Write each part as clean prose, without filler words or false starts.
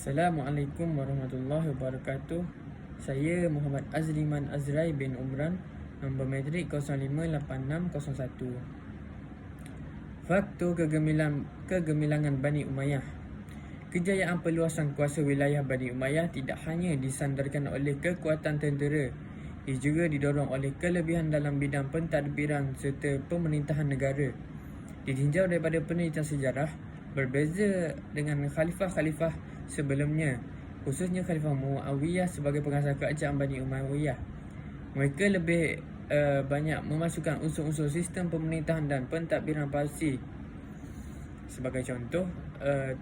Assalamualaikum warahmatullahi wabarakatuh. Saya Muhammad Azliman Azrai bin Umran, nombor matrik 058601. Faktor kegemilangan Bani Umayyah. Kejayaan perluasan kuasa wilayah Bani Umayyah tidak hanya disandarkan oleh kekuatan tentera, ia juga didorong oleh kelebihan dalam bidang pentadbiran serta pemerintahan negara. Ditinjau daripada penelitian sejarah, berbeza dengan khalifah-khalifah sebelumnya, khususnya Khalifah Muawiyah sebagai pengasas kerajaan Bani Umayyah. Mereka lebih banyak memasukkan unsur-unsur sistem pemerintahan dan pentadbiran parsi. Sebagai contoh,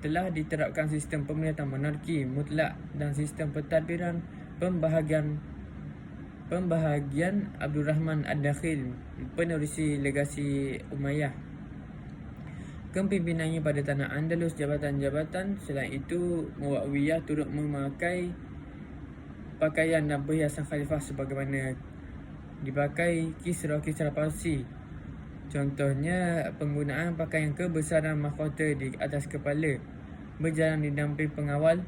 telah diterapkan sistem pemerintahan monarki mutlak dan sistem pentadbiran pembahagian Abdul Rahman Ad-Dakhil, penerusi legasi Umayyah. Kepimpinannya pada tanah Andalus, jabatan-jabatan selain itu, Muawiyah turut memakai pakaian dan perhiasan khalifah sebagaimana dipakai kisra-kisra Parsi. Contohnya, penggunaan pakaian kebesaran mahkota di atas kepala, berjalan didampingi pengawal,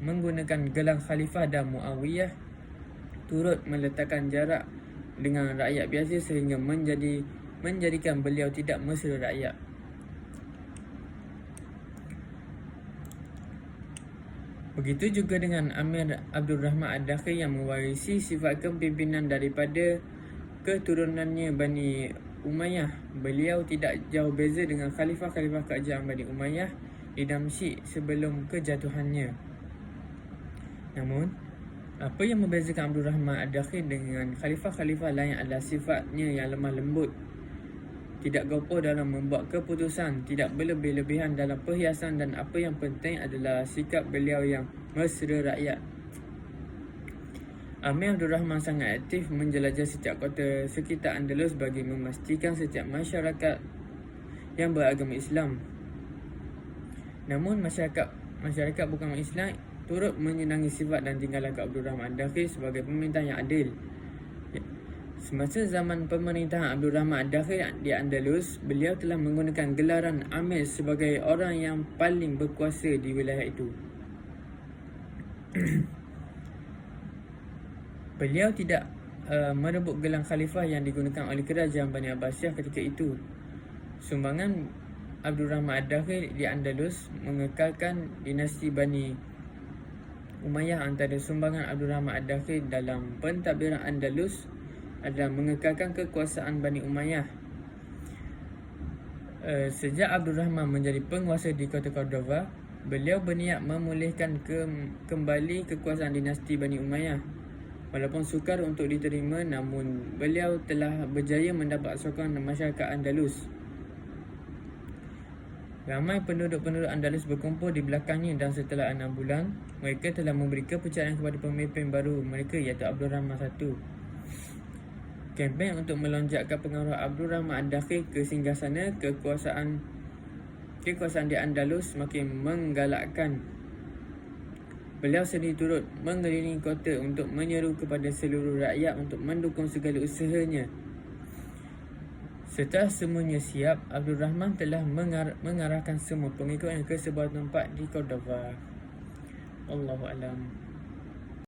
menggunakan gelang khalifah, dan Muawiyah turut meletakkan jarak dengan rakyat biasa sehingga menjadikan beliau tidak mesra rakyat. Begitu juga dengan Amir Abdul Rahman Ad-Dakhil yang mewarisi sifat kepimpinan daripada keturunannya Bani Umayyah. Beliau tidak jauh beza dengan khalifah-khalifah kerajaan Bani Umayyah di Damsyik sebelum kejatuhannya. Namun, apa yang membezakan Abdul Rahman Ad-Dakhil dengan khalifah-khalifah lain adalah sifatnya yang lemah lembut, tidak gopoh dalam membuat keputusan, tidak berlebih-lebihan dalam perhiasan, dan apa yang penting adalah sikap beliau yang mesra rakyat. Amir Abdul Rahman sangat aktif menjelajah setiap kota sekitar Andalus bagi memastikan setiap masyarakat yang beragama Islam. Namun masyarakat bukan Islam turut menyenangi sifat dan tingkah laku Abdul Rahman Ad-Dakhil sebagai pemerintah yang adil. Semasa zaman pemerintahan Abdul Rahman Ad-Dakhil di Andalus, beliau telah menggunakan gelaran Amir sebagai orang yang paling berkuasa di wilayah itu. Beliau tidak merebut gelang khalifah yang digunakan oleh kerajaan Bani Abbasiyah ketika itu. Sumbangan Abdul Rahman Ad-Dakhil di Andalus mengekalkan dinasti Bani Umayyah. Antara sumbangan Abdul Rahman Ad-Dakhil dalam pentadbiran Andalus adalah mengekalkan kekuasaan Bani Umayyah. Sejak Abdul Rahman menjadi penguasa di kota Cordova, beliau berniat memulihkan kembali kekuasaan dinasti Bani Umayyah. Walaupun sukar untuk diterima, namun beliau telah berjaya mendapat sokongan masyarakat Andalus. Ramai penduduk-penduduk Andalus berkumpul di belakangnya, dan setelah 6 bulan, mereka telah memberi kepercayaan kepada pemimpin baru mereka, iaitu Abdul Rahman I. Kempen untuk melonjakkan pengaruh Abdul Rahman Ad-Dakhil ke singgasana kekuasaan di Andalus semakin menggalakkan. Beliau sendiri turut mengelilingi kota untuk menyeru kepada seluruh rakyat untuk mendukung segala usahanya. Setelah semuanya siap, Abdul Rahman telah mengarahkan semua pengikutnya ke sebuah tempat di Cordova. Allahu a'lam.